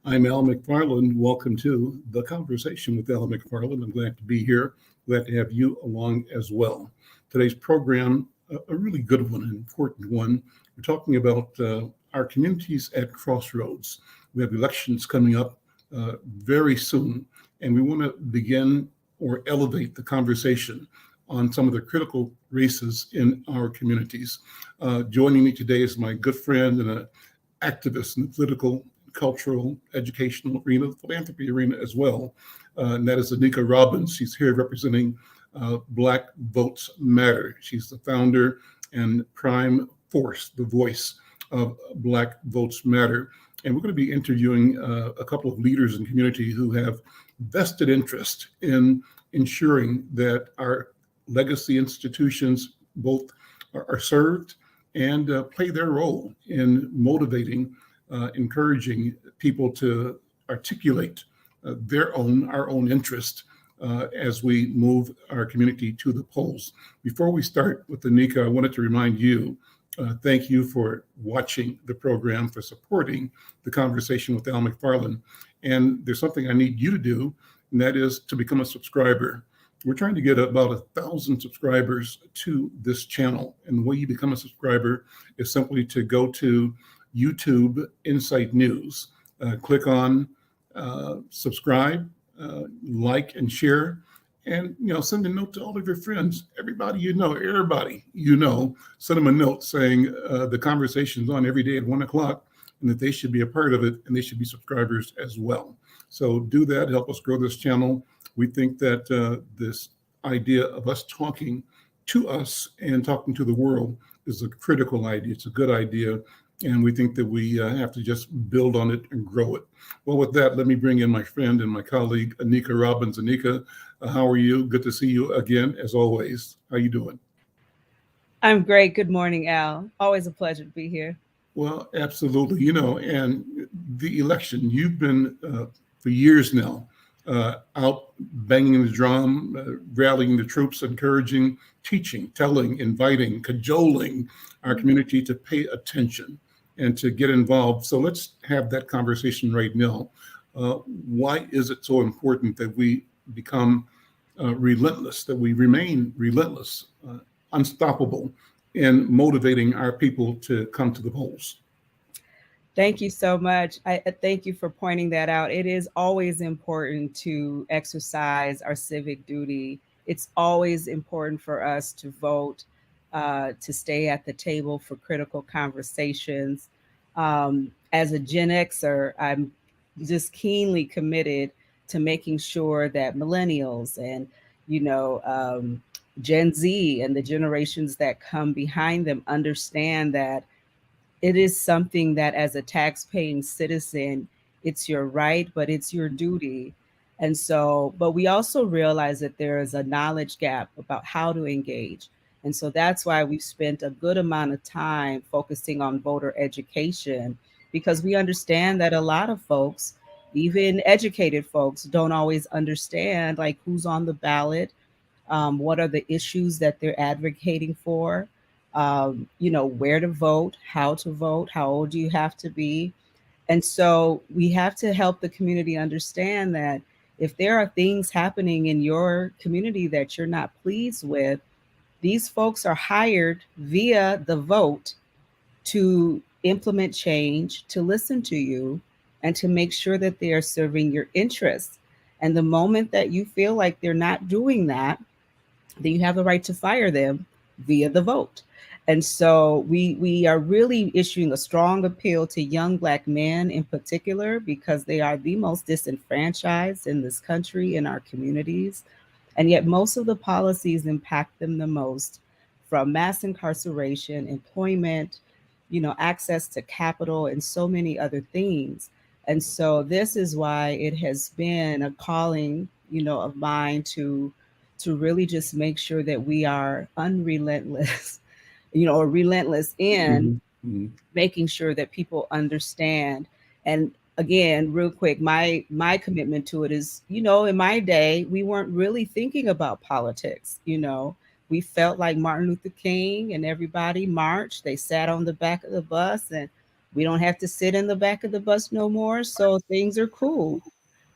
I'm Al McFarlane. Welcome to The Conversation with Al McFarlane. I'm glad to be here. Glad to have you along as well. Today's program, a really good one, an important one. We're talking about our communities at crossroads. We have elections coming up very soon, and we want to begin or elevate the conversation on some of the critical races in our communities. Joining me today is my good friend and an activist in the political, cultural, educational arena, the philanthropy arena as well. And that is Anika Robbins. She's here representing Black Votes Matter. She's the founder and prime force, the voice of Black Votes Matter. And we're going to be interviewing a couple of leaders in community who have vested interest in ensuring that our legacy institutions both are served and play their role in motivating, encouraging people to articulate our own interest as we move our community to the polls. Before we start with Anika, I wanted to remind you, thank you for watching the program, for supporting the conversation with Al McFarlane. And there's something I need you to do, and that is to become a subscriber. We're trying to get about 1,000 subscribers to this channel. And the way you become a subscriber is simply to go to YouTube Insight News, click on subscribe, like and share, and send a note to all of your friends, everybody you know, send them a note saying the conversation's on every day at 1:00 and that they should be a part of it and they should be subscribers as well. So do that, help us grow this channel. We think that this idea of us talking to us and talking to the world is a critical idea. It's a good idea. And we think that we have to just build on it and grow it. Well, with that, let me bring in my friend and my colleague, Anika Robbins. Anika, how are you? Good to see you again, as always. How are you doing? I'm great. Good morning, Al. Always a pleasure to be here. Well, absolutely. And the election, you've been for years now out banging the drum, rallying the troops, encouraging, teaching, telling, inviting, cajoling our community to pay attention and to get involved. So let's have that conversation right now. Why is it so important that we become relentless, that we remain relentless, unstoppable in motivating our people to come to the polls? Thank you so much. I thank you for pointing that out. It is always important to exercise our civic duty. It's always important for us to vote, to stay at the table for critical conversations. As a Gen Xer, I'm just keenly committed to making sure that millennials and, Gen Z and the generations that come behind them understand that it is something that as a tax-paying citizen, it's your right, but it's your duty. And so, but we also realize that there is a knowledge gap about how to engage. And so that's why we've spent a good amount of time focusing on voter education, because we understand that a lot of folks, even educated folks, don't always understand like who's on the ballot, what are the issues that they're advocating for, where to vote, how old do you have to be. And so we have to help the community understand that if there are things happening in your community that you're not pleased with, these folks are hired via the vote to implement change, to listen to you, and to make sure that they are serving your interests. And the moment that you feel like they're not doing that, then you have the right to fire them via the vote. And so we are really issuing a strong appeal to young Black men in particular, because they are the most disenfranchised in this country, in our communities. And yet most of the policies impact them the most, from mass incarceration, employment, access to capital, and so many other things. And so this is why it has been a calling, of mine to really just make sure that we are unrelentless, or relentless in making sure that people understand. And again, real quick, my commitment to it is, in my day, we weren't really thinking about politics. We felt like Martin Luther King and everybody marched. They sat on the back of the bus and We don't have to sit in the back of the bus no more. So things are cool.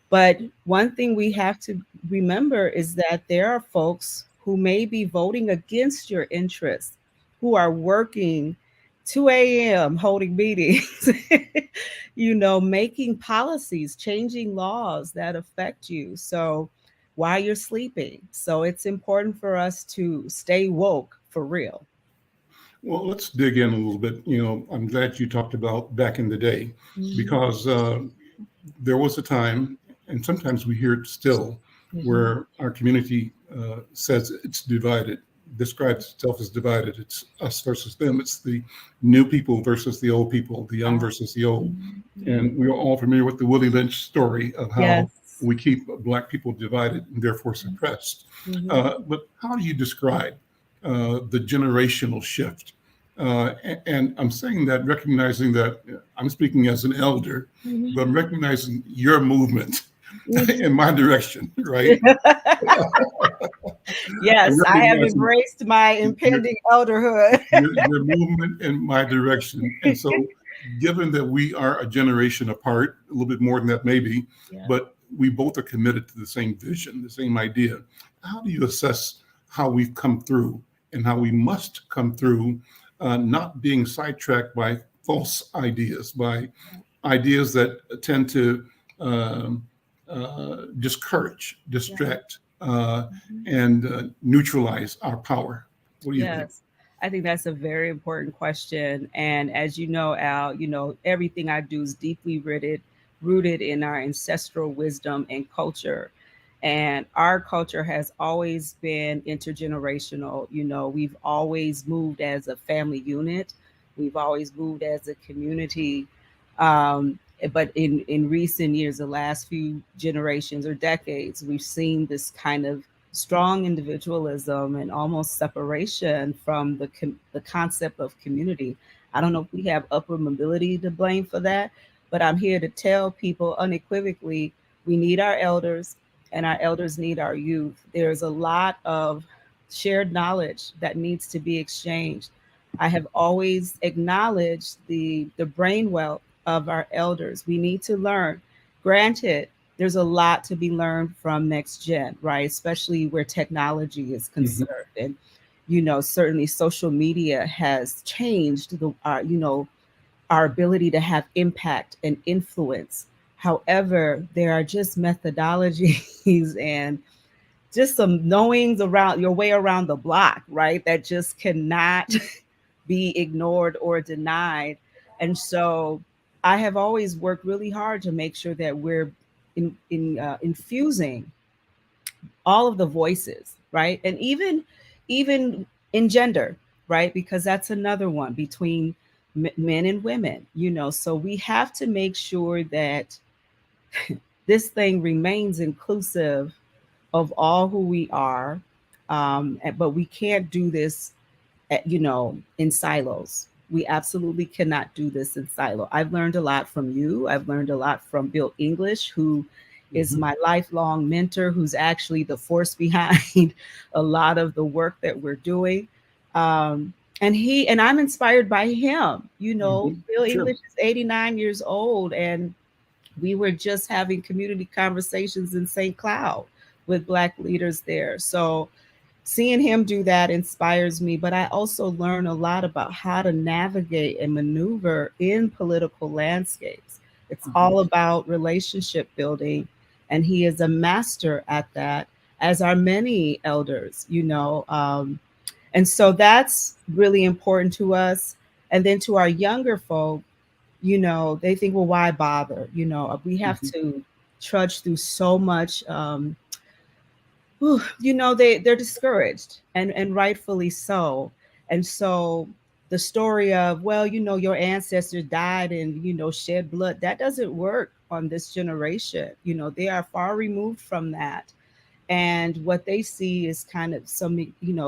But one thing we have to remember is that there are folks who may be voting against your interests, who are working 2 a.m. holding meetings, making policies, changing laws that affect you. So while you're sleeping. So it's important for us to stay woke for real. Well, let's dig in a little bit. I'm glad you talked about back in the day, Mhm. because there was a time, and sometimes we hear it still, Mhm. where our community says it's divided, describes itself as divided. It's us versus them. It's the new people versus the old people, the young Ah, versus the old. mhm, mhm. And we are all familiar with the Willie Lynch story of how Yes. we keep Black people divided and therefore suppressed. Mhm. But how do you describe the generational shift? And I'm saying that recognizing that I'm speaking as an elder, Mhm. but I'm recognizing your movement Mhm. in my direction, right? I'm Yes, I have recognizing embraced my your, impending elderhood. your movement in my direction. And so, given that we are a generation apart, a little bit more than that maybe, Yeah. but we both are committed to the same vision, the same idea. How do you assess how we've come through and how we must come through, not being sidetracked by false ideas, by ideas that tend to um, discourage, Yeah. distract, Mhm. and neutralize our power? What do you think? Yes, I think that's a very important question. And as you know, Al, everything I do is deeply rooted in our ancestral wisdom and culture. And our culture has always been intergenerational. We've always moved as a family unit. We've always moved as a community. But in recent years, the last few generations or decades, we've seen this kind of strong individualism and almost separation from the concept of community. I don't know if we have upper mobility to blame for that, but I'm here to tell people unequivocally we need our elders and our elders need our youth. There's a lot of shared knowledge that needs to be exchanged. I have always acknowledged the brain wealth of our elders. We need to learn. Granted, there's a lot to be learned from next gen, right? Especially where technology is Mhm. concerned. And, certainly social media has changed our ability to have impact and influence. However, there are just methodologies and just some knowings around your way around the block, right? That just cannot be ignored or denied. And so I have always worked really hard to make sure that we're infusing all of the voices, right? And even in gender, right? Because that's another one between men and women, So we have to make sure that this thing remains inclusive of all who we are. But we can't do this in silos. We absolutely cannot do this in silo. I've learned a lot from you. I've learned a lot from Bill English, who is Mhm. my lifelong mentor, who's actually the force behind a lot of the work that we're doing. And I'm inspired by him. Mhm. Bill Sure. English is 89 years old, and we were just having community conversations in St. Cloud with Black leaders there. So seeing him do that inspires me, but I also learn a lot about how to navigate and maneuver in political landscapes. It's Mhm. all about relationship building, and he is a master at that, as are many elders. And so that's really important to us. And then to our younger folk, they think, well, why bother? We have Mhm. to trudge through so much. They're discouraged, and rightfully so. And so the story of, well, your ancestors died and shed blood, that doesn't work on this generation. They are far removed from that. And what they see is kind of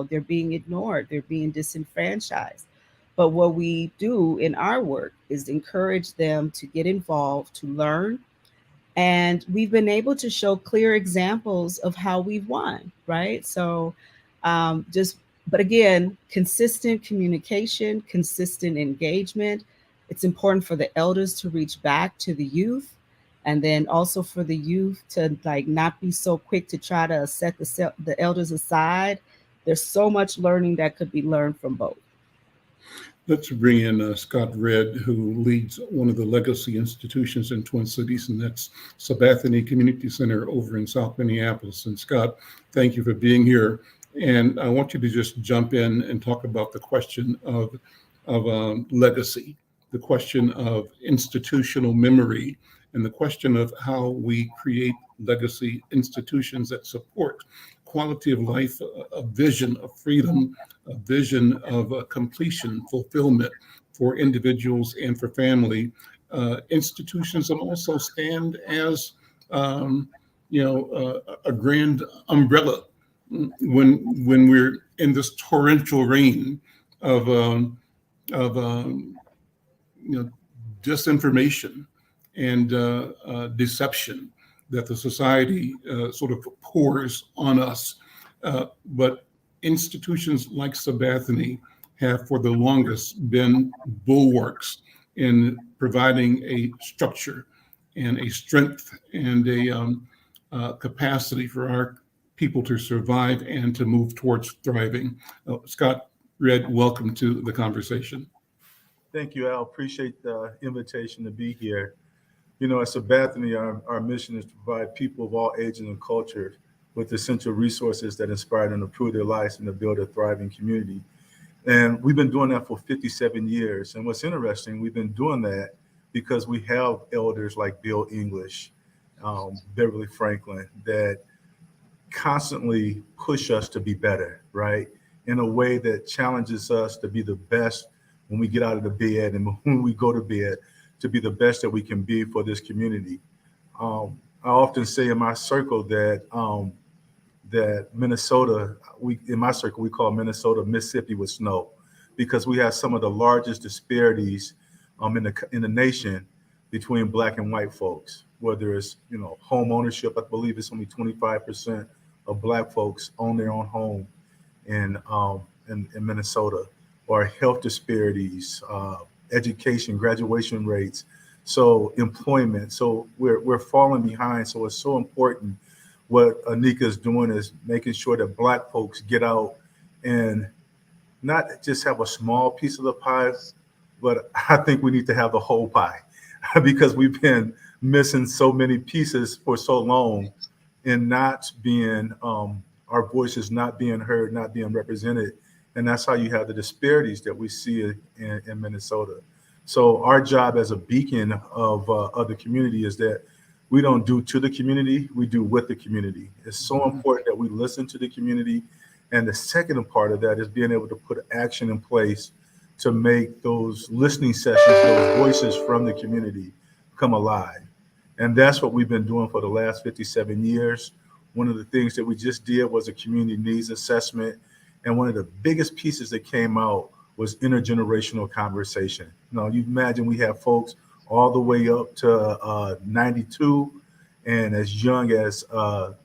they're being ignored, they're being disenfranchised. But what we do in our work is encourage them to get involved, to learn, and we've been able to show clear examples of how we've won, right? So but again, consistent communication, consistent engagement, it's important for the elders to reach back to the youth, and then also for the youth to like not be so quick to try to set the elders aside. There's so much learning that could be learned from both. Let's bring in Scott Redd, who leads one of the legacy institutions in Twin Cities, and that's Sabathani Community Center over in South Minneapolis. And Scott, thank you for being here. And I want you to just jump in and talk about the question of legacy, the question of institutional memory, and the question of how we create legacy institutions that support quality of life, a vision of freedom, a vision of completion, fulfillment for individuals and for family. Institutions that also stand as, a grand umbrella when we're in this torrential rain of disinformation and deception that the society sort of pours on us. But institutions like Sabathani have for the longest been bulwarks in providing a structure and a strength and a capacity for our people to survive and to move towards thriving. Scott Redd, welcome to the conversation. Thank you, Al. Appreciate the invitation to be here. You know, at Sabathani, our mission is to provide people of all ages and cultures with essential resources that inspire them to improve their lives and to build a thriving community. And we've been doing that for 57 years. And what's interesting, we've been doing that because we have elders like Bill English, Beverly Franklin, that constantly push us to be better, right? In a way that challenges us to be the best when we get out of the bed and when we go to bed, to be the best that we can be for this community. I often say in my circle that that Minnesota, in my circle, we call Minnesota Mississippi with snow, because we have some of the largest disparities in the nation between Black and white folks. Whether it's home ownership, I believe it's only 25% of Black folks own their own home in Minnesota, or health disparities, education, graduation rates, so employment. So we're falling behind. So it's so important. What Anika is doing is making sure that Black folks get out and not just have a small piece of the pie, but I think we need to have the whole pie because we've been missing so many pieces for so long and not being, our voices not being heard, not being represented. And that's how you have the disparities that we see in Minnesota. So our job as a beacon of the community is that we don't do to the community, we do with the community. It's so important that we listen to the community. And the second part of that is being able to put action in place to make those listening sessions, those voices from the community come alive. And that's what we've been doing for the last 57 years. One of the things that we just did was a community needs assessment. And one of the biggest pieces that came out was intergenerational conversation. Now, you imagine we have folks all the way up to 92 and as young as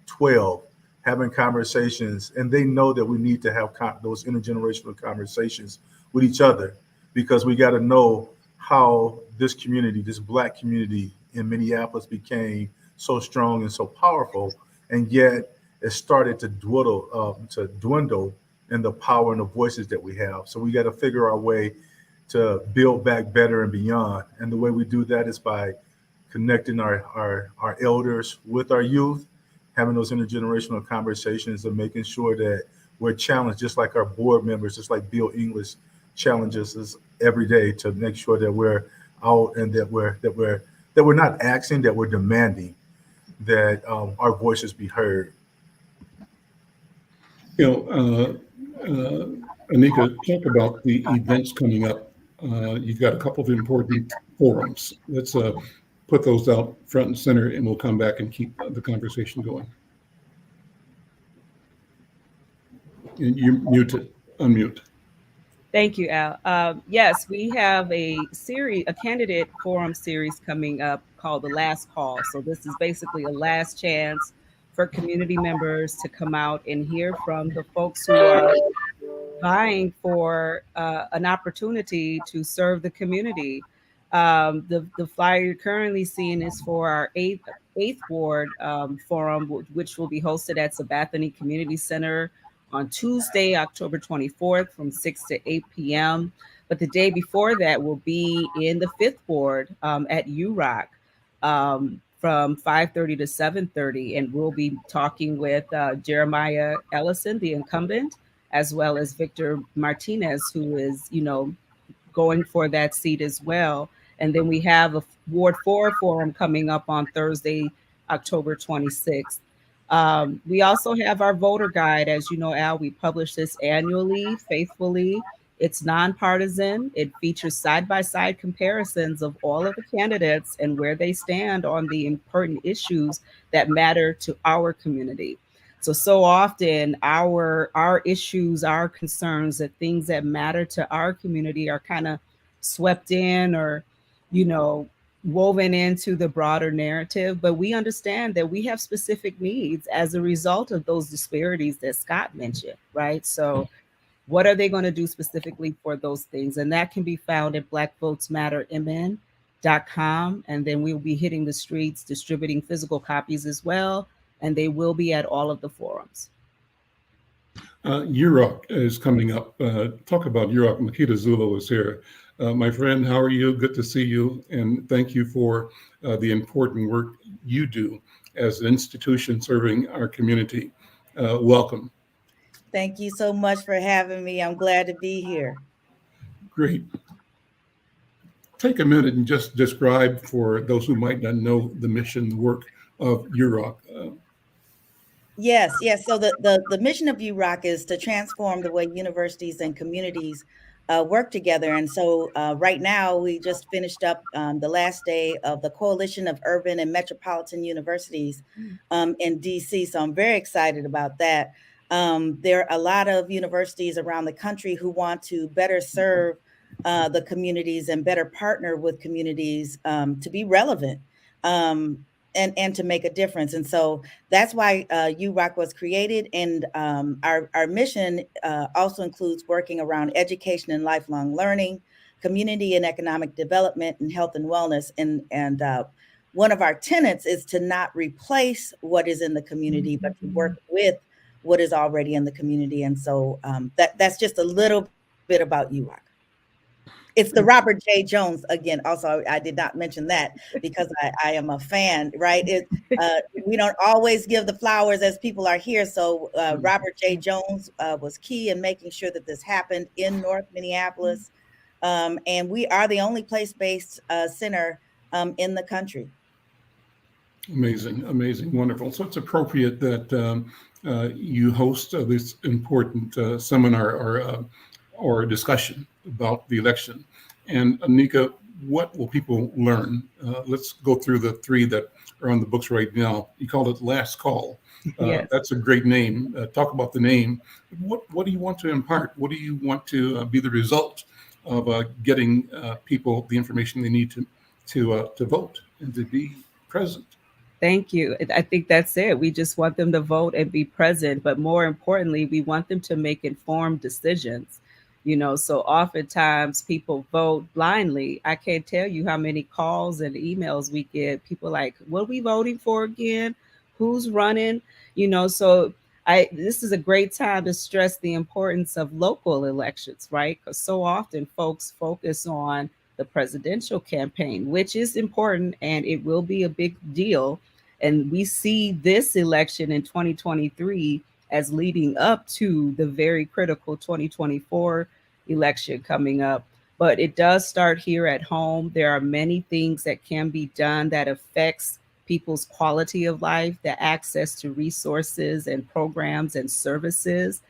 12 having conversations. And they know that we need to have those intergenerational conversations with each other, because we got to know how this community, this Black community in Minneapolis became so strong and so powerful. And yet it started to dwindle in the power and the voices that we have. So we got to figure our way to build back better and beyond. And the way we do that is by connecting our elders with our youth, having those intergenerational conversations and making sure that we're challenged, just like our board members, just like Bill English challenges us every day to make sure that we're out and that we're not asking, that we're demanding that our voices be heard. Anika, talk about the events coming up. You've got a couple of important forums. Let's put those out front and center, and we'll come back and keep the conversation going. And you're muted. Unmute. Thank you, Al. Yes, we have a candidate forum series coming up called The Last Call. So this is basically a last chance for community members to come out and hear from the folks who are vying for an opportunity to serve the community. The flyer you're currently seeing is for our eighth ward forum, which will be hosted at Sabathani Community Center on Tuesday, October 24th from 6 to 8 p.m. But the day before that will be in the fifth ward at UROC from 5:30 to 7:30, and we'll be talking with Jeremiah Ellison, the incumbent, as well as Victor Martinez, who is, going for that seat as well. And then we have a Ward 4 forum coming up on Thursday, October 26th. We also have our voter guide. As you know, Al, we publish this annually, faithfully. It's nonpartisan. It features side-by-side comparisons of all of the candidates and where they stand on the important issues that matter to our community. So often our issues, our concerns, the things that matter to our community are kind of swept in or, woven into the broader narrative. But we understand that we have specific needs as a result of those disparities that Scott mentioned, right? So what are they going to do specifically for those things? And that can be found at blackvotesmattermn.com. And then we'll be hitting the streets, distributing physical copies as well. And they will be at all of the forums. UROC is coming up. Talk about UROC. Makeda Zulu is here. My friend, how are you? Good to see you. And thank you for the important work you do as an institution serving our community. Welcome. Thank you so much for having me. I'm glad to be here. Great. Take a minute and just describe for those who might not know the mission, the work of UROC. Yes. So the mission of UROC is to transform the way universities and communities work together. And so right now, we just finished up the last day of the Coalition of Urban and Metropolitan Universities in DC. So I'm very excited about that. There are a lot of universities around the country who want to better serve the communities and better partner with communities to be relevant. And to make a difference. And so that's why UROC was created. And our mission also includes working around education and lifelong learning, community and economic development, and health and wellness. And one of our tenets is to not replace what is in the community, but to work with what is already in the community. And so that's just a little bit about UROC. It's the Robert J. Jones again. Also, I did not mention that because I am a fan, right? We don't always give the flowers as people are here. So Robert J. Jones was key in making sure that this happened in North Minneapolis. And we are the only place-based center in the country. Amazing, wonderful. So it's appropriate that you host this important seminar or discussion about the election. And Anika, what will people learn? Let's go through the three that are on the books right now. You called it Last Call. Yes. That's a great name. Talk about the name. What do you want to impart? What do you want to be the result of getting people the information they need to vote and to be present? Thank you. I think that's it. We just want them to vote and be present. But more importantly, we want them to make informed decisions. So oftentimes people vote blindly. I can't tell you how many calls and emails we get. People like, what are we voting for again? Who's running? So this is a great time to stress the importance of local elections, right? Because so often folks focus on the presidential campaign, which is important and it will be a big deal. And we see this election in 2023 as leading up to the very critical 2024 election coming up. But it does start here at home. There are many things that can be done that affects people's quality of life, the access to resources and programs and services.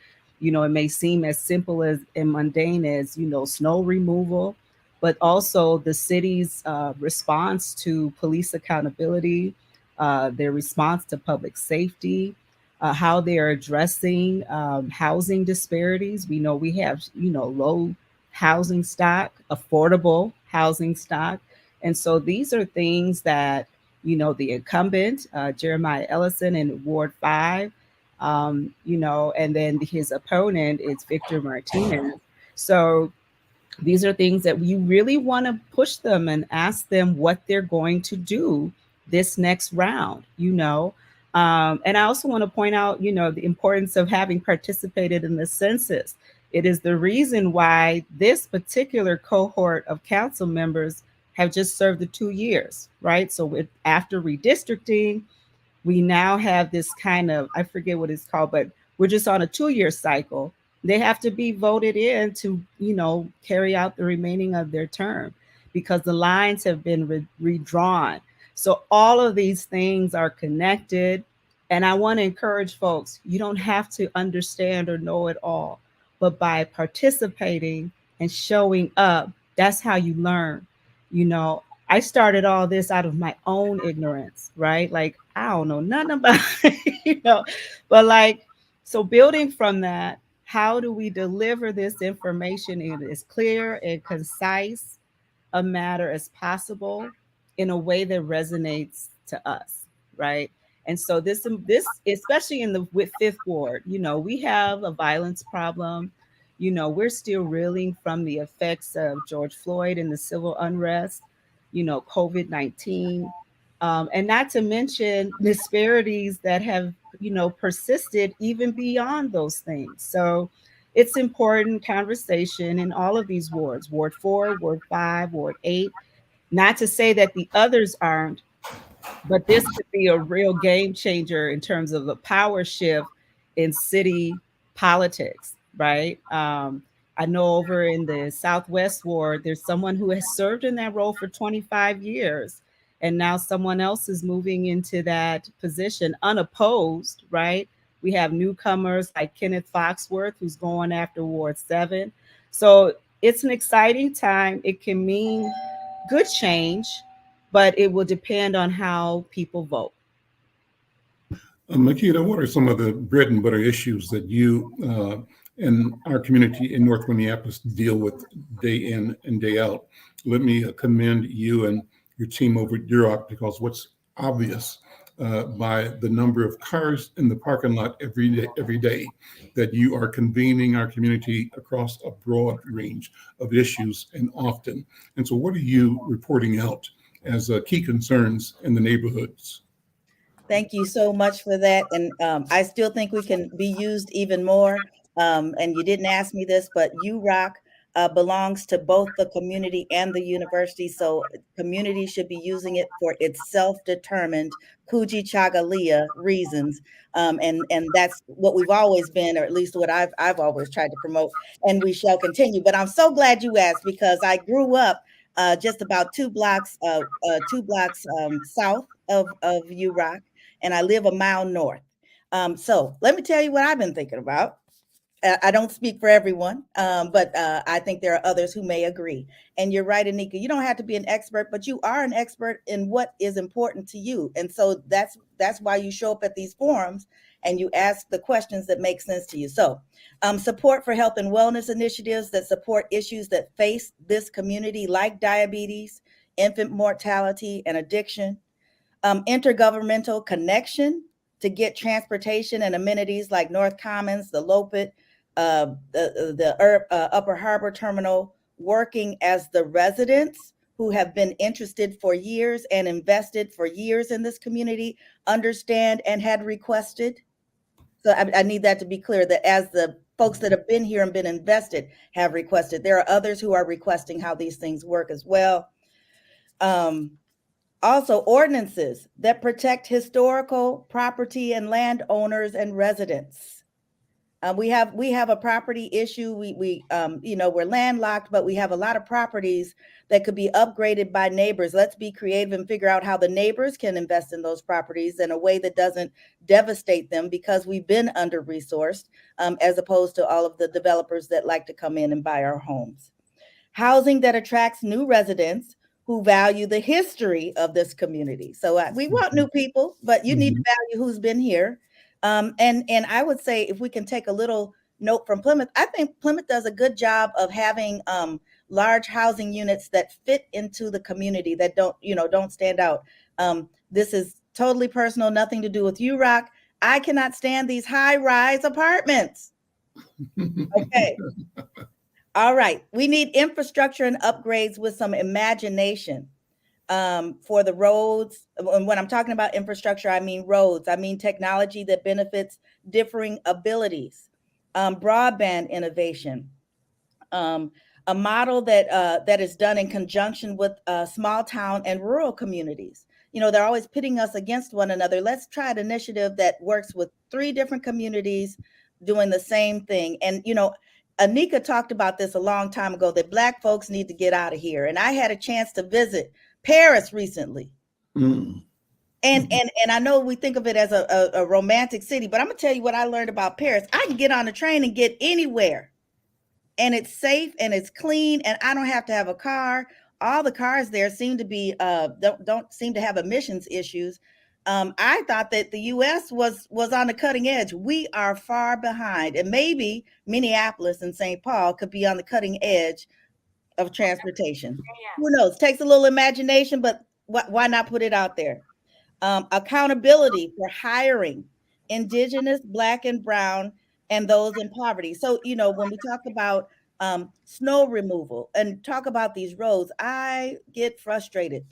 It may seem as simple as and mundane as, snow removal, but also the city's response to police accountability, their response to public safety, how they are addressing housing disparities. We know we have, low housing stock, affordable housing stock. And so these are things that, the incumbent, Jeremiah Ellison in Ward 5, and then his opponent is Victor Martinez. So These are things that you really want to push them and ask them what they're going to do this next round, you know. And I also want to point out, you know, the importance of having participated in the census. It is the reason why this particular cohort of council members have just served the 2 years, right? So after redistricting, we now have this kind of, I forget what it's called, but we're just on a 2 year cycle. They have to be voted in to, you know, carry out the remaining of their term because the lines have been redrawn. So all of these things are connected. And I want to encourage folks, you don't have to understand or know it all, but by participating and showing up, that's how you learn. You know, I started all this out of my own ignorance, right? Like, I don't know nothing about it, you know, but like, so building from that, how do we deliver this information in as clear and concise a matter as possible in a way that resonates to us, right? And so this especially in the with Fifth Ward, you know, we have a violence problem. You know, we're still reeling from the effects of George Floyd and the civil unrest, you know, COVID-19, and not to mention disparities that have, you know, persisted even beyond those things. So it's important conversation in all of these wards, Ward 4, Ward 5, Ward 8. Not to say that the others aren't, but this could be a real game changer in terms of the power shift in city politics, right? I know over in the Southwest Ward, there's someone who has served in that role for 25 years. And now someone else is moving into that position unopposed, right? We have newcomers like Kenneth Foxworth, who's going after Ward 7. So it's an exciting time. It can mean good change, but it will depend on how people vote. Makeda, what are some of the bread and butter issues that you and our community in North Minneapolis deal with day in and day out? Let me commend you and your team over at Duroc, because what's obvious by the number of cars in the parking lot every day that you are convening our community across a broad range of issues and often. And so what are you reporting out as key concerns in the neighborhoods? Thank you so much for that. And I still think we can be used even more. And you didn't ask me this, but UROC belongs to both the community and the university. So community should be using it for its self-determined Kujichagulia reasons. And that's what we've always been, or at least what I've always tried to promote, and we shall continue. But I'm so glad you asked, because I grew up just about 2 blocks south of UROC, and I live a mile north. So let me tell you what I've been thinking about. I don't speak for everyone, but I think there are others who may agree. And you're right, Anika, you don't have to be an expert, but you are an expert in what is important to you. And so that's why you show up at these forums and you ask the questions that make sense to you. So support for health and wellness initiatives that support issues that face this community, like diabetes, infant mortality, and addiction. Intergovernmental connection to get transportation and amenities like North Commons, the Lopet, the Upper Harbor Terminal, working as the residents who have been interested for years and invested for years in this community understand and had requested. So I need that to be clear, that as the folks that have been here and been invested have requested, there are others who are requesting how these things work as well. Also, ordinances that protect historical property and landowners and residents. We have a property issue. We you know, we're landlocked, but we have a lot of properties that could be upgraded by neighbors. Let's be creative and figure out how the neighbors can invest in those properties in a way that doesn't devastate them, because we've been under-resourced, as opposed to all of the developers that like to come in and buy our homes. Housing that attracts new residents who value the history of this community. So we want new people, but you need to value who's been here. And I would say, if we can take a little note from Plymouth, I think Plymouth does a good job of having large housing units that fit into the community, that don't stand out. This is totally personal, nothing to do with UROC. I cannot stand these high-rise apartments. Okay. All right. We need infrastructure and upgrades with some imagination for the roads. And when I'm talking about infrastructure, I mean roads. I mean technology that benefits differing abilities, broadband innovation, a model that is done in conjunction with small town and rural communities. You know, they're always pitting us against one another. Let's try an initiative that works with 3 different communities doing the same thing. And, you know, Anika talked about this a long time ago, that Black folks need to get out of here. And I had a chance to visit Paris recently. Mm. And I know we think of it as a romantic city, but I'm gonna tell you what I learned about Paris. I can get on a train and get anywhere, and it's safe and it's clean, and I don't have to have a car. All the cars there seem to be don't seem to have emissions issues. I thought that the US was on the cutting edge. We are far behind, and maybe Minneapolis and St. Paul could be on the cutting edge of transportation. Who knows? Takes a little imagination, but why not put it out there? Accountability for hiring Indigenous, Black, and Brown, and those in poverty. So, you know, when we talk about snow removal and talk about these roads, I get frustrated.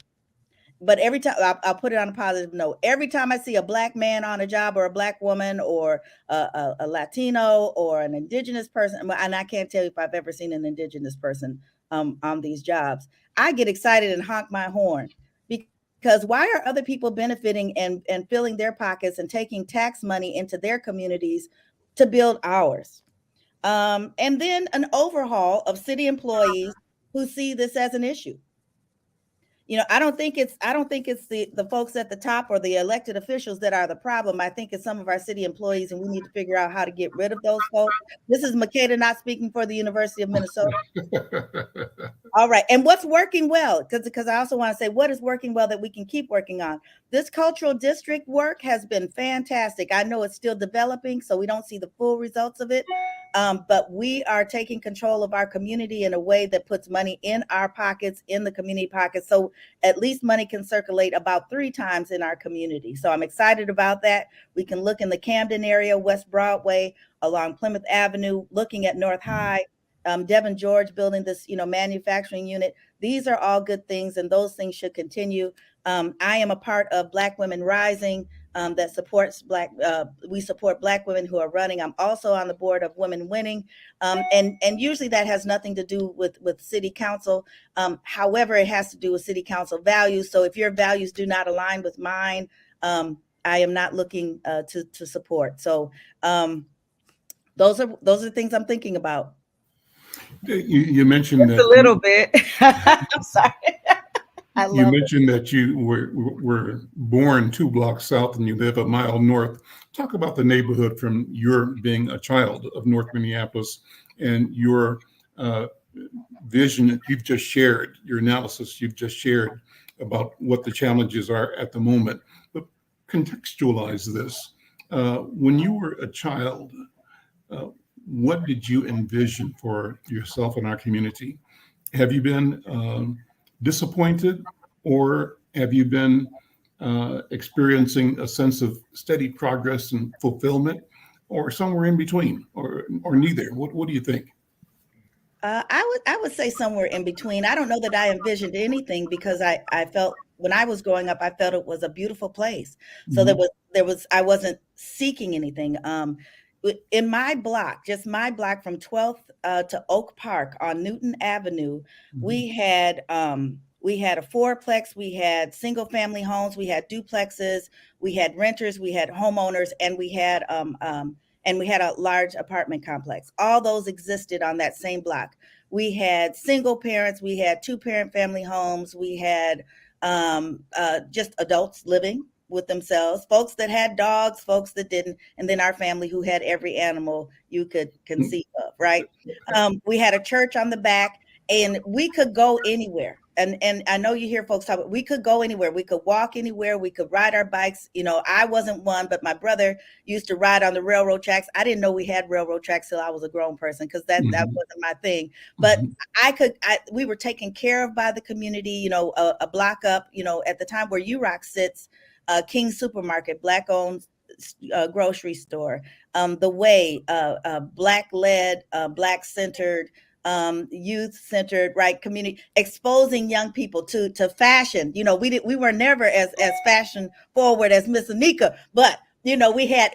But every time, I'll put it on a positive note. Every time I see a Black man on a job, or a Black woman, or a Latino, or an Indigenous person, and I can't tell you if I've ever seen an Indigenous person on these jobs, I get excited and honk my horn. Because why are other people benefiting and filling their pockets and taking tax money into their communities to build ours? And then an overhaul of city employees who see this as an issue. You know, I don't think it's the folks at the top or the elected officials that are the problem. I think it's some of our city employees, and we need to figure out how to get rid of those folks. This is Makeda, not speaking for the University of Minnesota. All right. And what's working well? Because I also want to say, what is working well that we can keep working on? This cultural district work has been fantastic. I know it's still developing, so we don't see the full results of it. But we are taking control of our community in a way that puts money in our pockets, in the community pockets. So at least money can circulate about 3 times in our community. So I'm excited about that. We can look in the Camden area, West Broadway, along Plymouth Avenue, looking at North High. Devin George building this, you know, manufacturing unit. These are all good things, and those things should continue. I am a part of Black Women Rising that supports we support Black women who are running. I'm also on the board of Women Winning, and usually that has nothing to do with city council. However, it has to do with city council values. So if your values do not align with mine, I am not looking to support. So those are things I'm thinking about. You mentioned Just that a little bit. I'm sorry. You mentioned that you were born 2 blocks south and you live a mile north. Talk about the neighborhood from your being a child of North Minneapolis and your vision that you've just shared, your analysis you've just shared about what the challenges are at the moment. But contextualize this. When you were a child, what did you envision for yourself and our community? Have you been disappointed, or have you been experiencing a sense of steady progress and fulfillment, or somewhere in between, or neither? What do you think? I would say somewhere in between. I don't know that I envisioned anything, because I felt when I was growing up, I felt it was a beautiful place. So I wasn't seeking anything. In my block, just my block from 12th to Oak Park on Newton Avenue, we had a 4-plex, we had single family homes, we had duplexes, we had renters, we had homeowners, and we had a large apartment complex. All those existed on that same block. We had single parents, we had 2-parent family homes, we had just adults living with themselves, folks that had dogs, folks that didn't, and then our family who had every animal you could conceive of, right? We had a church on the back, and we could go anywhere. And I know you hear folks talk about, we could go anywhere. We could walk anywhere. We could ride our bikes. You know, I wasn't one, but my brother used to ride on the railroad tracks. I didn't know we had railroad tracks till I was a grown person, because that wasn't my thing. But we were taken care of by the community, you know, a block up, you know, at the time where UROC sits, King Supermarket, Black owned grocery store, the Way, Black led, Black centered, youth-centered, right, community, exposing young people to fashion. We were never as fashion forward as Miss Anika, but we had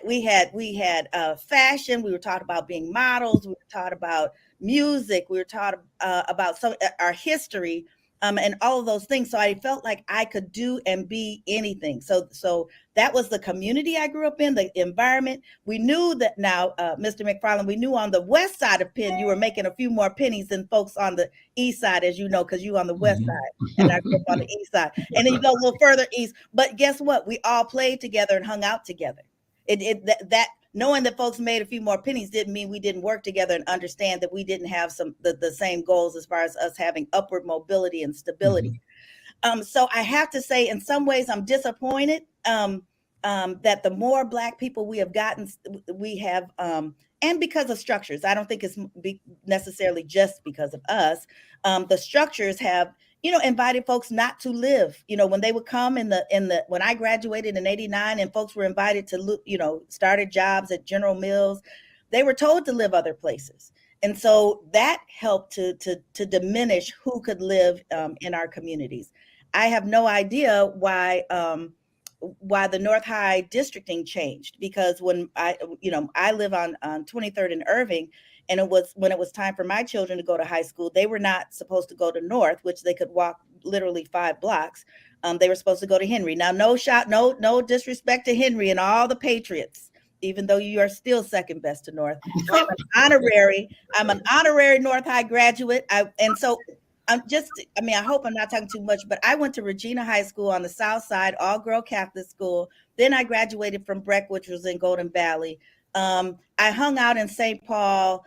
fashion. We were taught about being models. We were taught about music. We were taught about our history, and all of those things. So I felt like I could do and be anything. So that was the community I grew up in, the environment. We knew that now, Mr. McFarlane, we knew on the west side of Penn, you were making a few more pennies than folks on the east side, as you know, because you on the west side and I grew up on the east side. And then you go a little further east. But guess what? We all played together and hung out together. That knowing that folks made a few more pennies didn't mean we didn't work together and understand that we didn't have the same goals as far as us having upward mobility and stability. So I have to say, in some ways, I'm disappointed that the more Black people we have gotten, and because of structures, I don't think it's necessarily just because of us. The structures have, invited folks not to live. When they would come when I graduated in '89, and folks were invited to, started jobs at General Mills, they were told to live other places. And so that helped to diminish who could live in our communities. I have no idea why the North High districting changed, because when I live on 23rd and Irving, and when it was time for my children to go to high school, they were not supposed to go to North, which they could walk literally 5 blocks. They were supposed to go to Henry. Now, no disrespect to Henry and all the Patriots, even though you are still second best to North. I'm an honorary North High graduate. I hope I'm not talking too much, but I went to Regina High School on the South Side, all-girl Catholic school. Then I graduated from Breck, which was in Golden Valley. I hung out in St. Paul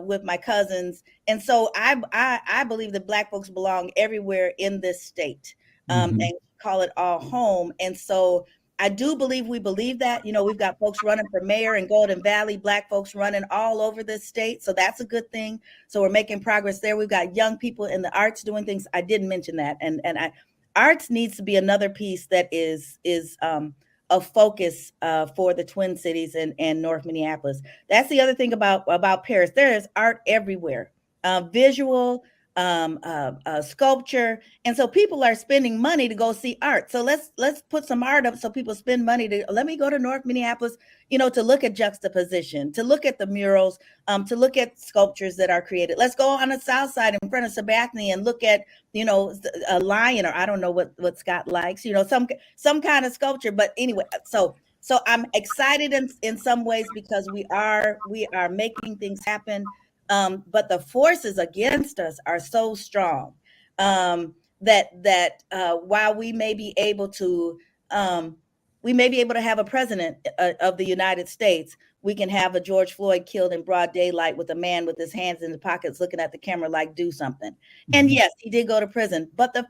with my cousins. And so I believe that Black folks belong everywhere in this state, and call it all home. And so I do believe we believe that. We've got folks running for mayor in Golden Valley, Black folks running all over the state. So that's a good thing. So we're making progress there. We've got young people in the arts doing things. I didn't mention that. And arts needs to be another piece that is a focus for the Twin Cities and North Minneapolis. That's the other thing about Paris. There is art everywhere, visual, sculpture. And so people are spending money to go see art. So let's put some art up so people spend money let me go to North Minneapolis, to look at juxtaposition, to look at the murals, to look at sculptures that are created. Let's go on the South Side in front of Sabathani and look at, a lion, or I don't know what Scott likes, some kind of sculpture. But anyway, so I'm excited in some ways because we are making things happen. But the forces against us are so strong that while we may be able to have a president of the United States, we can have a George Floyd killed in broad daylight with a man with his hands in his pockets looking at the camera like, do something. And yes, he did go to prison, but the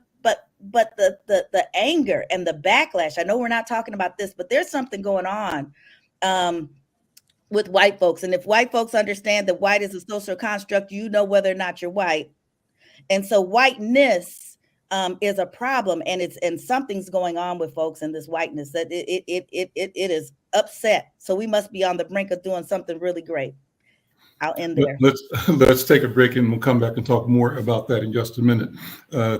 anger and the backlash, I know we're not talking about this, but there's something going on with white folks. And if white folks understand that white is a social construct, whether or not you're white. And so whiteness is a problem, and something's going on with folks in this whiteness that it is upset. So we must be on the brink of doing something really great. I'll end there. Let's take a break, and we'll come back and talk more about that in just a minute.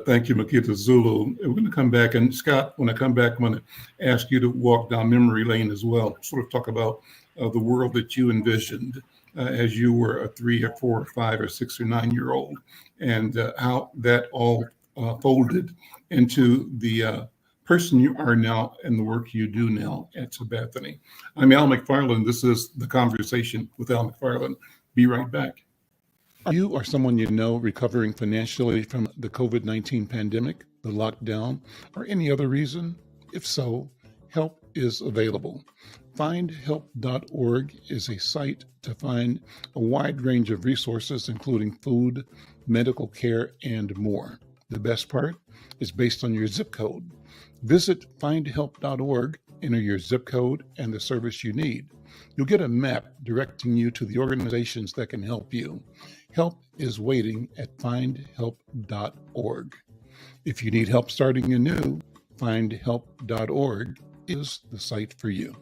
Thank you, Makeda Zulu. We're going to come back, and Scott, when I come back, I'm going to ask you to walk down memory lane as well, sort of talk about the world that you envisioned as you were a 3 or 4 or 5 or 6 or 9-year-old, and how that all folded into the person you are now and the work you do now at Sabathani. I'm Al McFarlane. This is The Conversation with Al McFarlane. Be right back. Are you or someone you know recovering financially from the COVID-19 pandemic, the lockdown, or any other reason? If so, help is available. Findhelp.org is a site to find a wide range of resources, including food, medical care, and more. The best part is based on your zip code. Visit findhelp.org, enter your zip code and the service you need. You'll get a map directing you to the organizations that can help you. Help is waiting at findhelp.org. If you need help starting anew, findhelp.org is the site for you.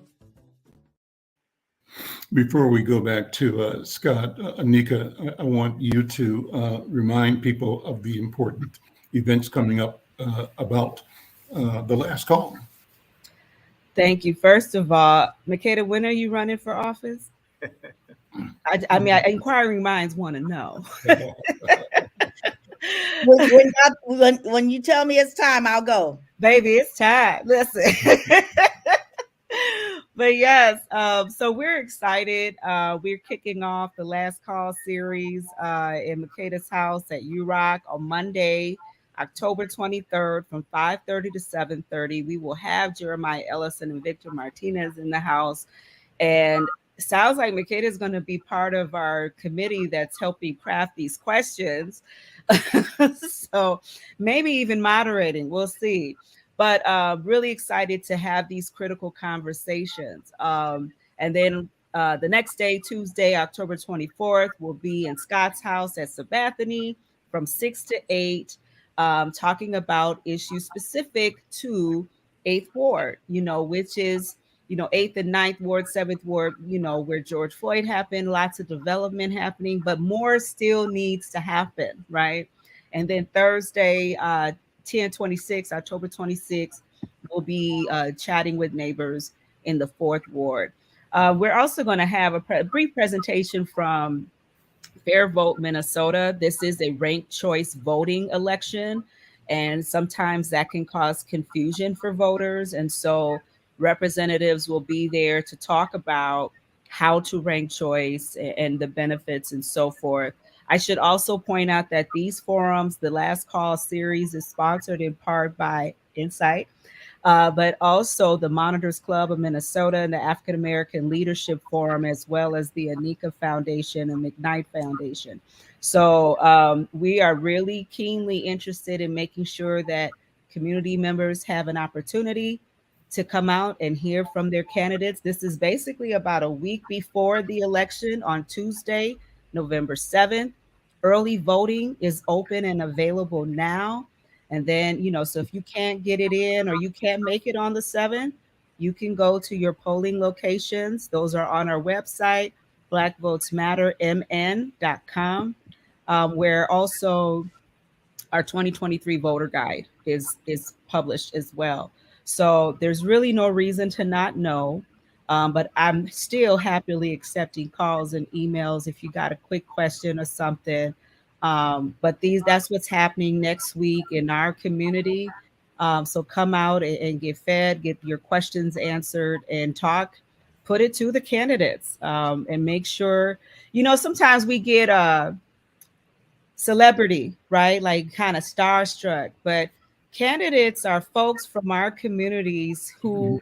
Before we go back to Scott, Anika, I want you to remind people of the important events coming up about the last call. Thank you. First of all, Makeda, when are you running for office? I mean, inquiring minds want to know. When you tell me it's time, I'll go. Baby, it's time. Listen. But yes, so we're excited. We're kicking off the Last Call series in Makeda's house at UROC on Monday, October 23rd from 5:30 to 7:30. We will have Jeremiah Ellison and Victor Martinez in the house. And it sounds like Makeda is going to be part of our committee that's helping craft these questions. So maybe even moderating, we'll see. But really excited to have these critical conversations. And then the next day, Tuesday, October 24th, will be in Scott's house at Sabathani from 6 to 8, talking about issues specific to 8th Ward, which is 8th and 9th Ward, 7th Ward, where George Floyd happened, lots of development happening, but more still needs to happen, right? And then Thursday, 10/26, October 26th, we'll be chatting with neighbors in the 4th Ward. We're also going to have a brief presentation from Fair Vote Minnesota. This is a ranked choice voting election, and sometimes that can cause confusion for voters. And so representatives will be there to talk about how to rank choice and the benefits and so forth. I should also point out that these forums, the Last Call series, is sponsored in part by Insight, but also the Monitors Club of Minnesota and the African American Leadership Forum, as well as the Anika Foundation and McKnight Foundation. So we are really keenly interested in making sure that community members have an opportunity to come out and hear from their candidates. This is basically about a week before the election on Tuesday, November 7th. Early voting is open and available now. And then, so if you can't get it in or you can't make it on the 7th, you can go to your polling locations. Those are on our website, blackvotesmattermn.com, where also our 2023 voter guide is published as well. So there's really no reason to not know. But I'm still happily accepting calls and emails if you got a quick question or something. But that's what's happening next week in our community. So come out and get fed, get your questions answered, and talk. Put it to the candidates, and make sure, sometimes we get a celebrity, right? Like kind of starstruck, but candidates are folks from our communities who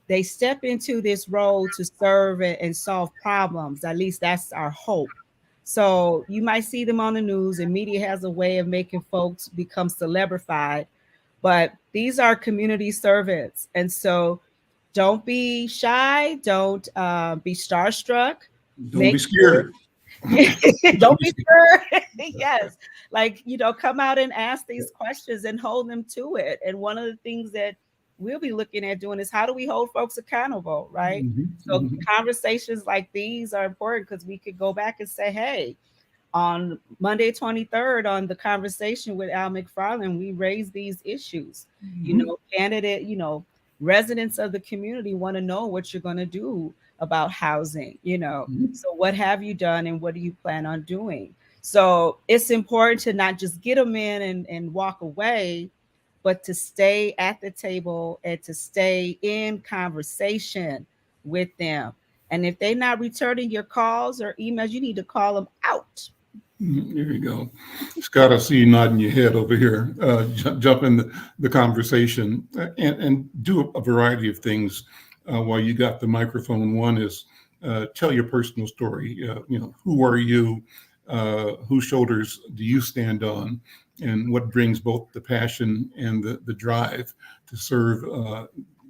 they step into this role to serve and solve problems. At least that's our hope. So you might see them on the news, and media has a way of making folks become celebrified, but these are community servants. And so don't be shy. Don't be starstruck. Don't be scared. Don't be scared. Yes. Come out and ask these questions and hold them to it. And one of the things that we'll be looking at doing is how do we hold folks accountable, right? So conversations like these are important because we could go back and say, hey, on Monday 23rd on the conversation with Al McFarlane, we raised these issues. Residents of the community want to know what you're going to do about housing, so what have you done and what do you plan on doing? So it's important to not just get them in and walk away, but to stay at the table and to stay in conversation with them. And if they're not returning your calls or emails, you need to call them out. There you go. Scott, I see you nodding your head over here. Jump in the conversation and do a variety of things while you got the microphone. One is tell your personal story. Who are you? Whose shoulders do you stand on? And what brings both the passion and the drive to serve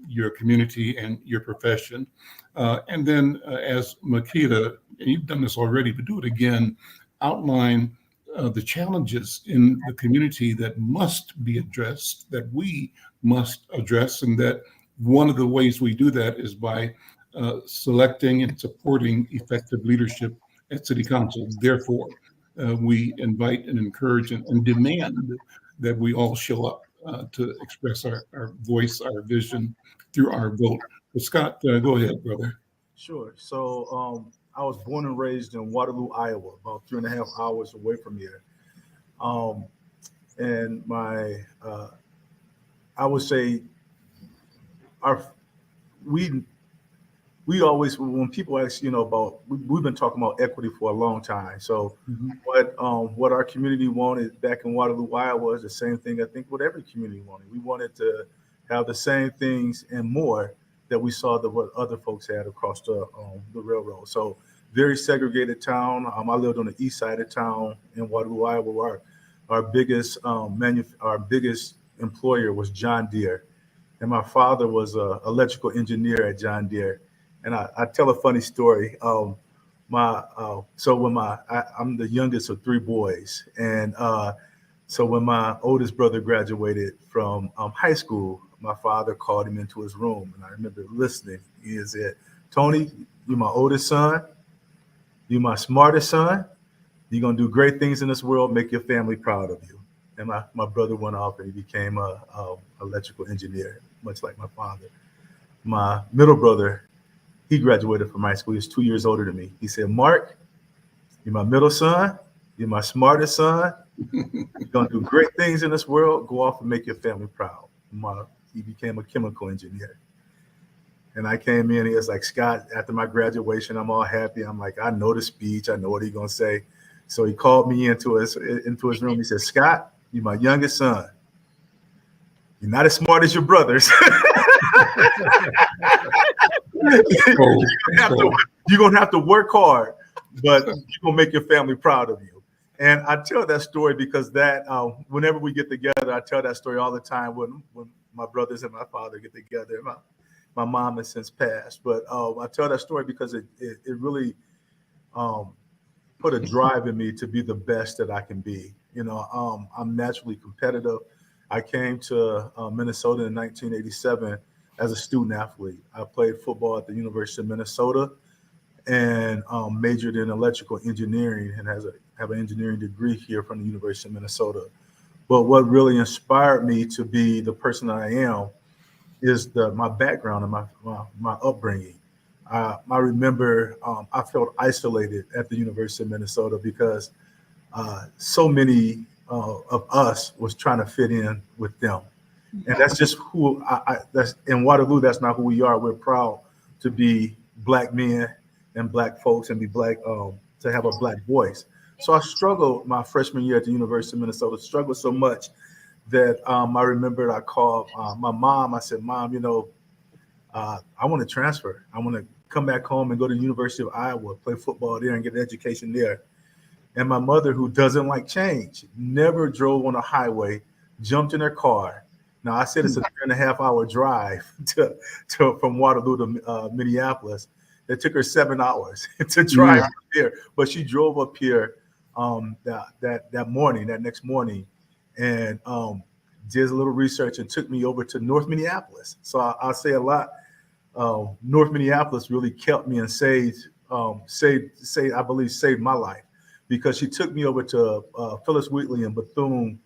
your community and your profession. And then as Makeda, and you've done this already, but do it again, outline the challenges in the community that must be addressed, that we must address, and that one of the ways we do that is by selecting and supporting effective leadership at City Council. Therefore, we invite and encourage and demand that we all show up to express our voice, our vision through our vote. But Scott, go ahead, brother. Sure. So I was born and raised in Waterloo, Iowa, about 3.5 hours away from here. And I would say we always, when people ask, about, we've been talking about equity for a long time. So what our community wanted back in Waterloo, Iowa is the same thing I think what every community wanted. We wanted to have the same things and more that we saw that what other folks had across the railroad. So very segregated town. I lived on the east side of town in Waterloo, Iowa. Our biggest employer was John Deere, and my father was an electrical engineer at John Deere. And I tell a funny story. I'm the youngest of 3 boys, and so when my oldest brother graduated from high school, my father called him into his room, and I remember listening. He said, "Tony, you're my oldest son. You're my smartest son. You're gonna do great things in this world. Make your family proud of you." And my brother went off and he became a electrical engineer, much like my father. My middle brother, he graduated from high school. He was 2 years older than me. He said, "Mark, you're my middle son. You're my smartest son. You're gonna do great things in this world. Go off and make your family proud." He became a chemical engineer. And I came in, he was like, "Scott, after my graduation, I'm all happy." I'm like, I know the speech. I know what he's gonna say. So he called me into his room. He said, "Scott, you're my youngest son. You're not as smart as your brothers." You're gonna have to work hard, but you're gonna make your family proud of you. And I tell that story because that whenever we get together, I tell that story all the time when my brothers and my father get together. My mom has since passed, but I tell that story because it really put a drive in me to be the best that I can be. I'm naturally competitive. I came to Minnesota in 1987 as a student athlete. I played football at the University of Minnesota and majored in electrical engineering and have an engineering degree here from the University of Minnesota. But what really inspired me to be the person that I am is my background and my upbringing. I remember I felt isolated at the University of Minnesota because so many of us was trying to fit in with them. And that's just who that's in Waterloo. That's not who we are. We're proud to be Black men and Black folks and be Black, to have a Black voice. So I struggled my freshman year at the University of Minnesota, struggled so much that I remembered I called my mom. I said, "Mom, I want to transfer. I want to come back home and go to the University of Iowa, play football there and get an education there." And my mother, who doesn't like change, never drove on a highway, jumped in her car. Now, I said it's a 3.5-hour drive from Waterloo to Minneapolis. It took her 7 hours to drive here, but she drove up here that next morning, and did a little research and took me over to North Minneapolis. So I'll say a lot. North Minneapolis really kept me and saved my life, because she took me over to Phyllis Wheatley and Bethune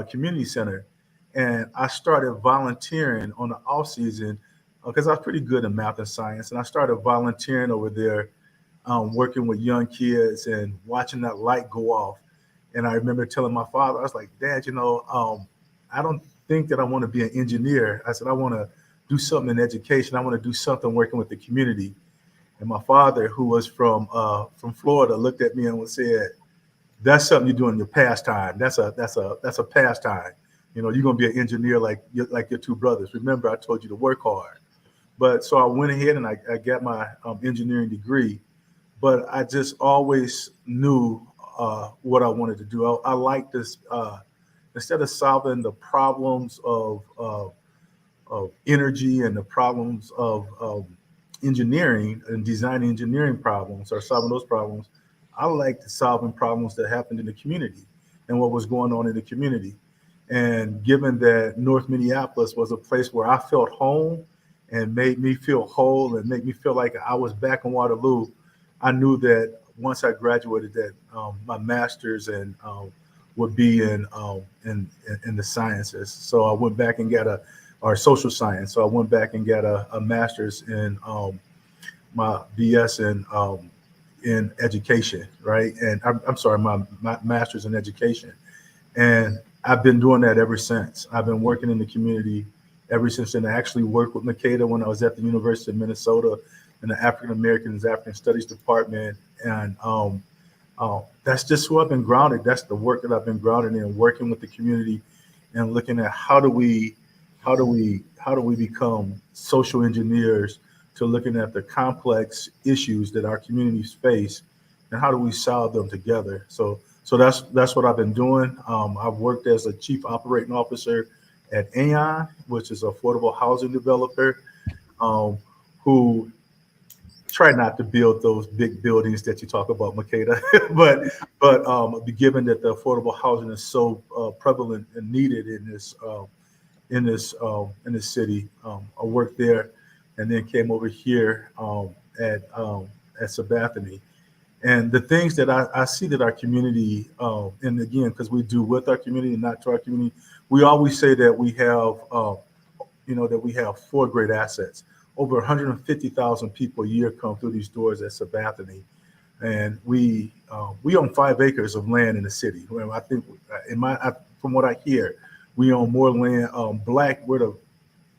Community Center. And I started volunteering on the off season because I was pretty good in math and science. And I started volunteering over there, working with young kids and watching that light go off. And I remember telling my father, I was like, "Dad, I don't think that I want to be an engineer." I said, "I want to do something in education. I want to do something working with the community." And my father, who was from Florida, looked at me and said, "That's something you do in your pastime. That's a pastime. You're gonna be an engineer like your 2 brothers. Remember, I told you to work hard." But so I went ahead and I got my engineering degree. But I just always knew what I wanted to do. I like this. Instead of solving the problems of energy and the problems of engineering and designing engineering problems or solving those problems, I like solving problems that happened in the community and what was going on in the community. And given that North Minneapolis was a place where I felt home and made me feel whole and make me feel like I was back in Waterloo. I knew that once I graduated, that my master's and would be in the sciences. So I went back and got or social science. So I went back and got a master's in my BS in education, right? And I'm sorry, my master's in education. And I've been doing that ever since. I've been working in the community ever since then. I actually worked with Makeda when I was at the University of Minnesota in the African Americans, African Studies Department. And that's just who I've been grounded. That's the work that I've been grounded in, working with the community and looking at how do we become social engineers to looking at the complex issues that our communities face and how do we solve them together. So that's what I've been doing. I've worked as a chief operating officer at Aon, which is an affordable housing developer, who try not to build those big buildings that you talk about, Makeda, but given that the affordable housing is so prevalent and needed in this city, I worked there, and then came over here at Sabathani. And the things that I see that our community, and again, because we do with our community and not to our community, we always say that we have, that we have four great assets. Over 150,000 people a year come through these doors at Sabathani, and we own 5 acres of land in the city. I think, from what I hear, we own more land.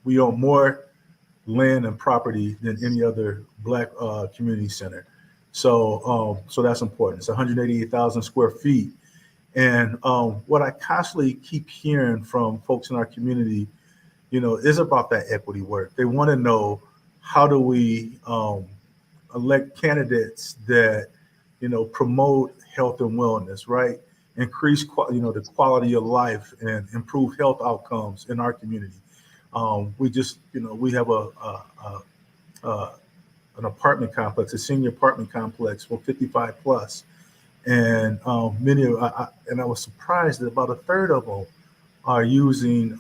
We own more land and property than any other Black community center. So that's important. It's 188,000 square feet. And what I constantly keep hearing from folks in our community, is about that equity work. They want to know, how do we elect candidates that, promote health and wellness, right? Increase, the quality of life and improve health outcomes in our community. We have an apartment complex, a senior apartment complex for 55 plus. And I was surprised that about a third of them are using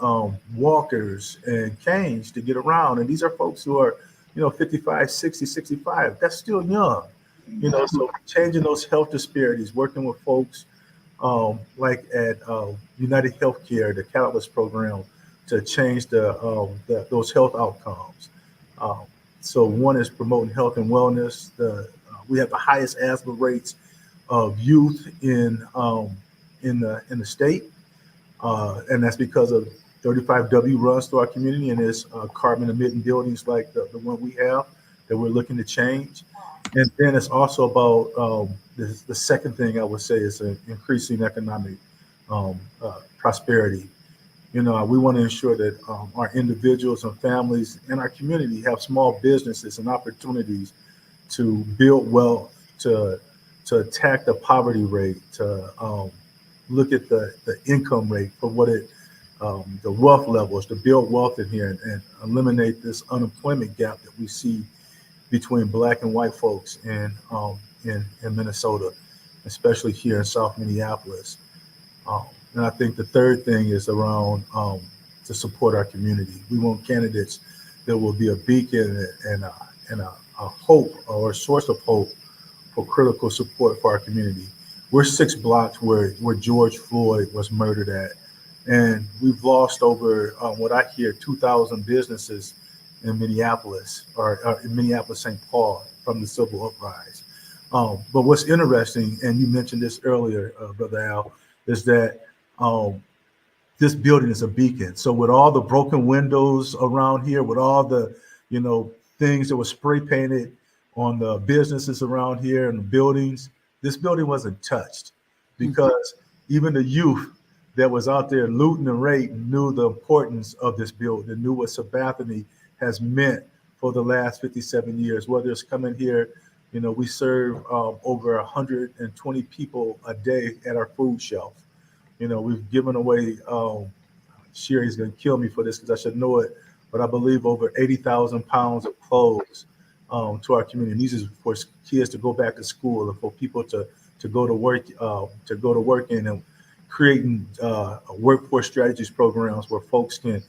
walkers and canes to get around. And these are folks who are, 55, 60, 65. That's still young, so changing those health disparities, working with folks like at United Healthcare, the Catalyst program, to change those health outcomes. So one is promoting health and wellness. We have the highest asthma rates of youth in the state, and that's because of 35W runs through our community, and there's carbon emitting buildings like the one we have that we're looking to change. And then it's also about the second thing I would say is increasing economic prosperity. We want to ensure that our individuals and families in our community have small businesses and opportunities to build wealth, to attack the poverty rate, to look at the income rate for what the wealth levels, to build wealth in here and eliminate this unemployment gap that we see between Black and white folks in Minnesota, especially here in South Minneapolis. And I think the third thing is around to support our community. We want candidates that will be a beacon and a hope, or a source of hope for critical support for our community. We're 6 blocks where George Floyd was murdered at. And we've lost over, what I hear, 2,000 businesses in Minneapolis, or in Minneapolis, St. Paul, from the civil uprising. But what's interesting, and you mentioned this earlier, Brother Al, is that this building is a beacon. So with all the broken windows around here, with all the, things that were spray painted on the businesses around here and the buildings, this building wasn't touched, because even the youth that was out there looting and raiding knew the importance of this building, knew what Sabathani has meant for the last 57 years. Whether it's coming here, we serve over 120 people a day at our food shelf. We've given away, Sherry's gonna kill me for this because I should know it, but I believe over 80,000 pounds of clothes to our community. And these is for kids to go back to school, and for people to go to work in, and creating workforce strategies programs where folks can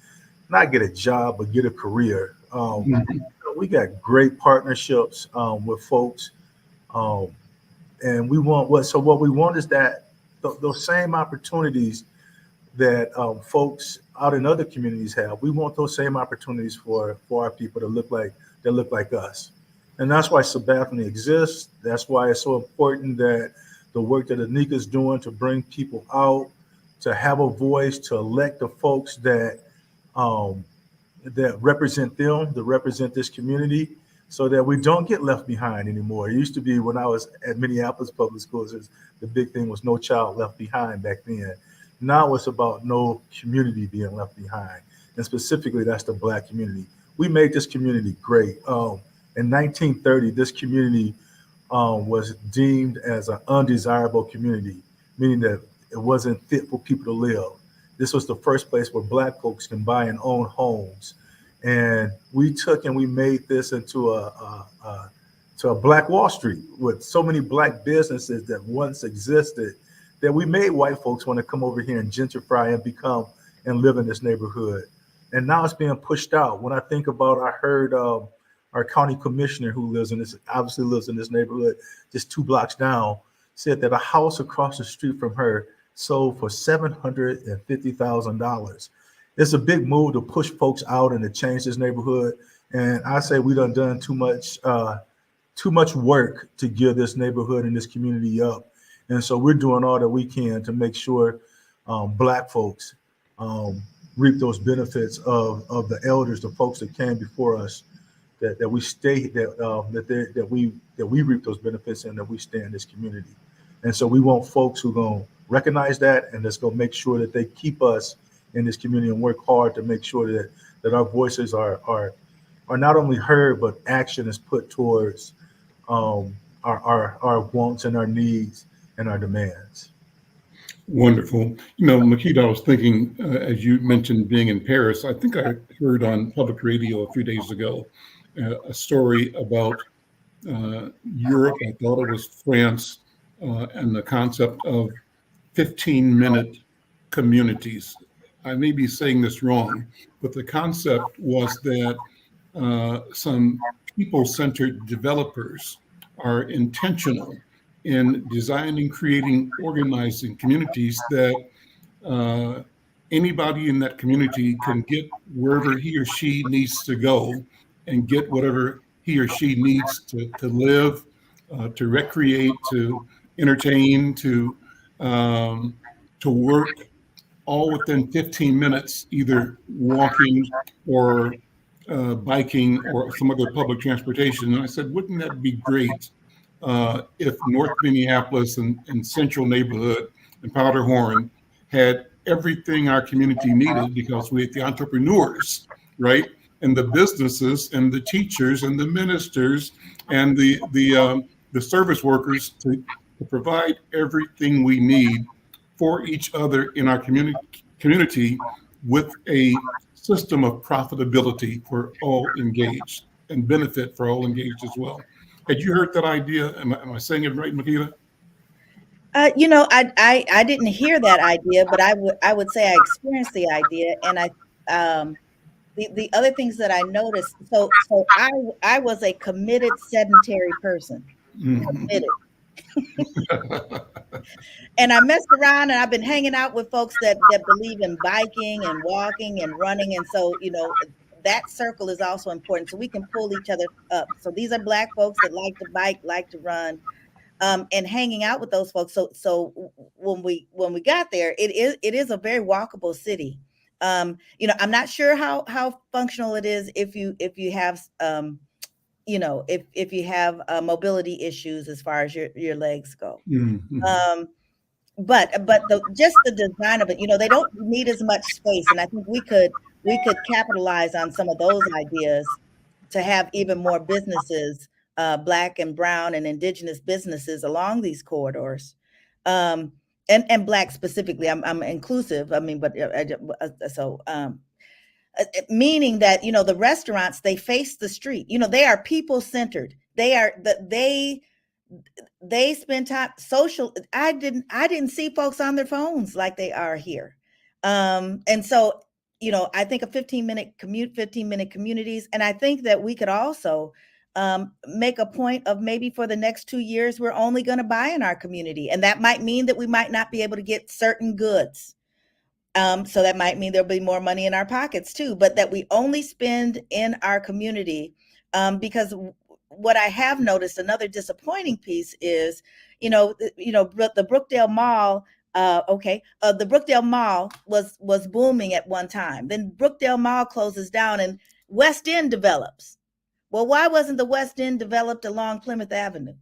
not get a job, but get a career. Mhm. We got great partnerships with folks, um, and we want what we want is that those same opportunities that folks out in other communities have. We want those same opportunities for our people to look like us, and that's why Sabathani exists. That's why it's so important that the work that Anika's doing to bring people out, to have a voice, to elect the folks um, that represent them, that represent this community, so that we don't get left behind anymore. It used to be when I was at Minneapolis Public Schools, the big thing was no child left behind back then. Now it's about no community being left behind. And specifically, that's the Black community. We made this community great. In 1930, this community was deemed as an undesirable community, meaning that it wasn't fit for people to live. This was the first place where Black folks can buy and own homes. And we took and we made this into a Black Wall Street with so many Black businesses that once existed, that we made white folks want to come over here and gentrify and become and live in this neighborhood. And now it's being pushed out. When I think about, I heard our county commissioner, who obviously lives in this neighborhood, just 2 blocks down, said that a house across the street from her sold for $750,000. It's a big move to push folks out and to change this neighborhood. And I say we done too much work to give this neighborhood and this community up. And so we're doing all that we can to make sure Black folks reap those benefits of the elders, the folks that came before us, that we stay, that we reap those benefits and that we stay in this community. And so we want folks who are going to recognize that and that's going to make sure that they keep us in this community and work hard to make sure that our voices are not only heard, but action is put towards our wants and our needs and our demands. Wonderful. Makeda, I was thinking, as you mentioned being in Paris, I think I heard on public radio a few days ago a story about Europe. I thought it was France, and the concept of 15-minute communities. I may be saying this wrong, but the concept was that some people-centered developers are intentional in designing, creating, organizing communities that anybody in that community can get wherever he or she needs to go and get whatever he or she needs to live, to recreate, to entertain, to work, all within 15 minutes, either walking or biking or some other public transportation. And I said, wouldn't that be great if North Minneapolis and Central Neighborhood and Powderhorn had everything our community needed, because we had the entrepreneurs, right? And the businesses and the teachers and the ministers and the service workers to provide everything we need for each other in our community with a system of profitability for all engaged and benefit for all engaged as well. Had you heard that idea? Am I saying it right, Makeda? I didn't hear that idea, but I would say I experienced the idea, and the other things that I noticed. So I was a committed sedentary person, committed. And I messed around, and I've been hanging out with folks that believe in biking and walking and running. And so, that circle is also important. So we can pull each other up. So these are Black folks that like to bike, like to run, and hanging out with those folks. So when we got there, it is a very walkable city. I'm not sure how functional it is if you have if you have mobility issues as far as your legs go. Mm-hmm. But just the design of it, they don't need as much space, and I think we could capitalize on some of those ideas to have even more businesses, Black and brown and indigenous businesses along these corridors, and Black specifically. I'm inclusive. I mean, but meaning that the restaurants, they face the street. They are people centered. They spend time social. I didn't see folks on their phones like they are here. And so, I think a 15-minute commute, 15-minute communities. And I think that we could also make a point of maybe for the next 2 years, we're only going to buy in our community. And that might mean that we might not be able to get certain goods. So that might mean there'll be more money in our pockets too, but that we only spend in our community. Because what I have noticed, another disappointing piece is, the Brookdale Mall. The Brookdale Mall was booming at one time. Then Brookdale Mall closes down and West End develops. Well, why wasn't the West End developed along Plymouth Avenue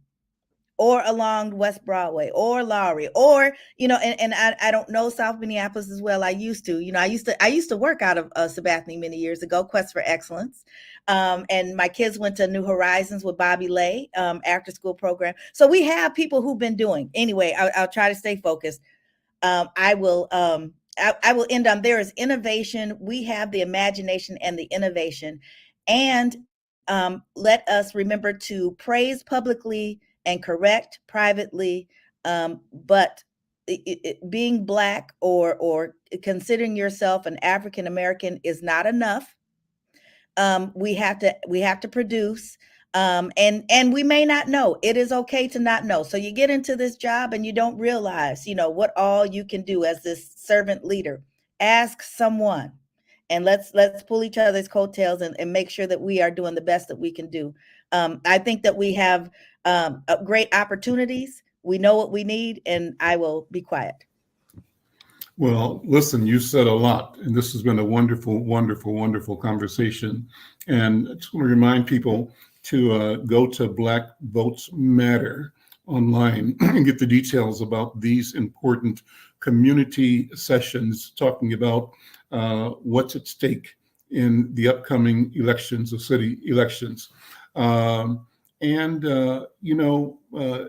or along West Broadway or Lowry or, and I don't know South Minneapolis as well. I used to work out of Sabathani many years ago, Quest for Excellence. And my kids went to New Horizons with Bobby Lay after school program. So we have people who've been doing. Anyway, I'll try to stay focused. I will end on there is innovation. We have the imagination and the innovation, and let us remember to praise publicly and correct privately. But being Black or considering yourself an African American is not enough. We have to produce. And we may not know. It is okay to not know. So you get into this job and you don't realize, what all you can do as this servant leader. Ask someone, and let's pull each other's coattails and make sure that we are doing the best that we can do. I think that we have great opportunities. We know what we need, and I will be quiet. Well, listen, you said a lot, and this has been a wonderful, wonderful, wonderful conversation. And I just want to remind people to go to Black Votes Matter online and get the details about these important community sessions talking about what's at stake in the upcoming elections, the city elections.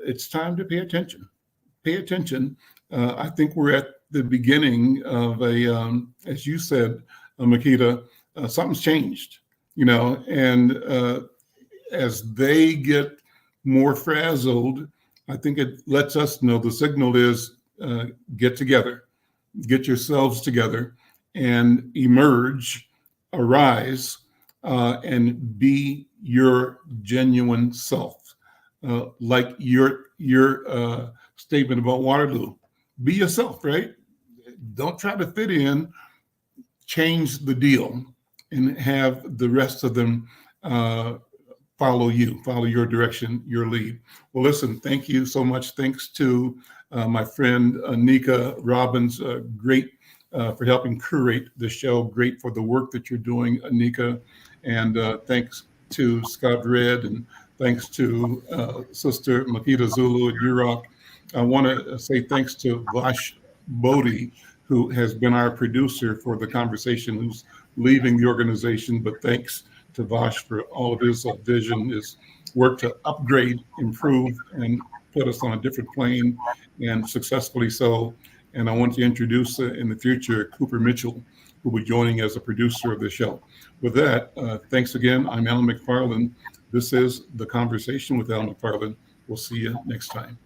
It's time to pay attention. Pay attention. I think we're at the beginning of as you said, Makeda, something's changed, and as they get more frazzled, I think it lets us know the signal is get together, get yourselves together and emerge, arise, and be your genuine self. Like your statement about Waterloo, be yourself, right? Don't try to fit in, change the deal, and have the rest of them follow your direction, your lead. Well, listen, thank you so much. Thanks to my friend Anika Robbins, great for helping curate the show. Great for the work that you're doing, Anika. And thanks to Scott Red, and thanks to Sister Makeda Zulu at UROC. I want to say thanks to Vash Bodhi, who has been our producer for the conversation, who's leaving the organization, but thanks to Vash for all of his vision, his work to upgrade, improve, and put us on a different plane, and successfully so. And I want to introduce in the future Cooper Mitchell, who will be joining as a producer of the show. With that, thanks again. I'm Alan McFarlane. This is The Conversation with Alan McFarlane. We'll see you next time.